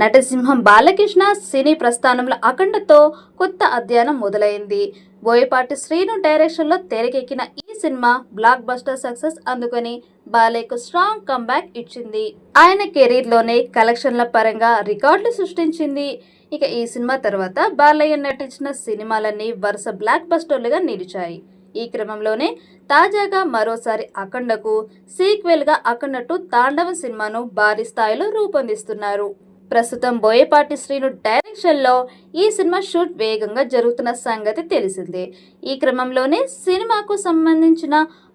నటసింహం బాలకృష్ణ సినీ ప్రస్థానంలో అఖండతో కొత్త అధ్యాయం మొదలైంది. బోయపాటి శ్రీను డైరెక్షన్లో తెరకెక్కిన ఈ సినిమా బ్లాక్ బస్టర్ సక్సెస్ అందుకొని బాలయ్యకు స్ట్రాంగ్ కంబ్యాక్ ఇచ్చింది. ఆయన కెరీర్లోనే కలెక్షన్ల పరంగా రికార్డులు సృష్టించింది. ఇక ఈ సినిమా తర్వాత బాలయ్య నటించిన సినిమాలన్నీ వరుస బ్లాక్ బస్టర్లుగా నిలిచాయి. ఈ క్రమంలోనే తాజాగా మరోసారి అఖండకు సీక్వెల్గా అఖండ 2 తాండవం సినిమాను భారీ స్థాయిలో రూపొందిస్తున్నారు. ప్రస్తుతం బోయపాటి శ్రీను డైరెక్షన్లో ఈ సినిమా షూట్ వేగంగా జరుగుతున్న సంగతి తెలిసిందే. ఈ క్రమంలోనే సినిమాకు సంబంధించిన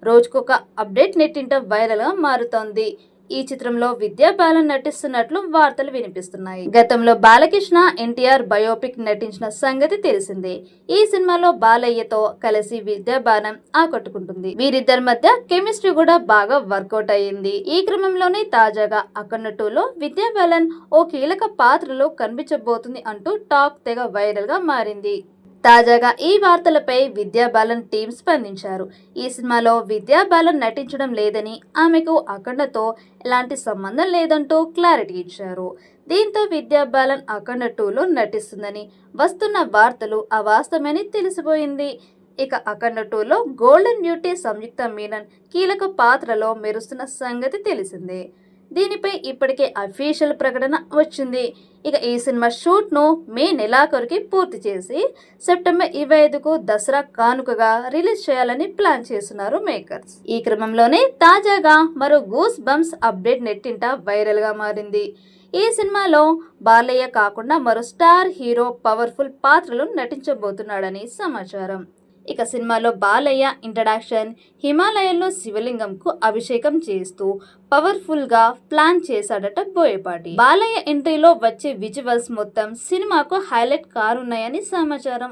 రోజుకొక అప్డేట్ నెట్టింట వైరల్గా మారుతోంది. ఈ చిత్రంలో విద్యా బాలన్ నటిస్తున్నట్లు వార్తలు వినిపిస్తున్నాయి. గతంలో బాలకృష్ణ ఎన్టీఆర్ బయోపిక్ నటించిన సంగతి తెలిసిందే. ఈ సినిమాలో బాలయ్యతో కలిసి విద్యా బాలన్ ఆకట్టుకుంటుంది. వీరిద్దరి మధ్య కెమిస్ట్రీ కూడా బాగా వర్కౌట్ అయ్యింది. ఈ క్రమంలోనే తాజాగా అఖండ 2లో విద్యా బాలన్ ఓ కీలక పాత్రలో కనిపించబోతుంది అంటూ టాక్ తెగ వైరల్ గా మారింది. తాజాగా ఈ వార్తలపై విద్యా బాలన్ టీం స్పందించారు. ఈ సినిమాలో విద్యా బాలన్ నటించడం లేదని, ఆమెకు అఖండతో ఎలాంటి సంబంధం లేదంటూ క్లారిటీ ఇచ్చారు. దీంతో విద్యా బాలన్ అఖండ 2లో నటిస్తుందని వస్తున్న వార్తలు అవాస్తవమని తెలిసిపోయింది. ఇక అఖండ 2లో గోల్డెన్ బ్యూటీ సంయుక్త మీనన్ కీలక పాత్రలో మెరుస్తున్న సంగతి తెలిసిందే. దీనిపై ఇప్పటికే అఫీషియల్ ప్రకటన వచ్చింది. ఇక ఈ సినిమా షూట్ను మే నెలాఖరుకి పూర్తి చేసి సెప్టెంబర్ 25కు దసరా కానుకగా రిలీజ్ చేయాలని ప్లాన్ చేస్తున్నారు మేకర్స్. ఈ క్రమంలోనే తాజాగా మరో గూస్ బంప్స్ అప్డేట్ నెట్టింట వైరల్గా మారింది. ఈ సినిమాలో బాలయ్య కాకుండా మరో స్టార్ హీరో పవర్ఫుల్ పాత్రలు నటించబోతున్నాడని సమాచారం. ఇక సినిమాలో బాలయ్య ఇంట్రడక్షన్ హిమాలయాల్లో శివలింగంకు అభిషేకం చేస్తూ పవర్ఫుల్ గా ప్లాన్ చేశాడట బోయపాటి. బాలయ్య ఎంట్రీలో వచ్చే విజువల్స్ మొత్తం సినిమాకు హైలైట్ కానున్నాయని సమాచారం.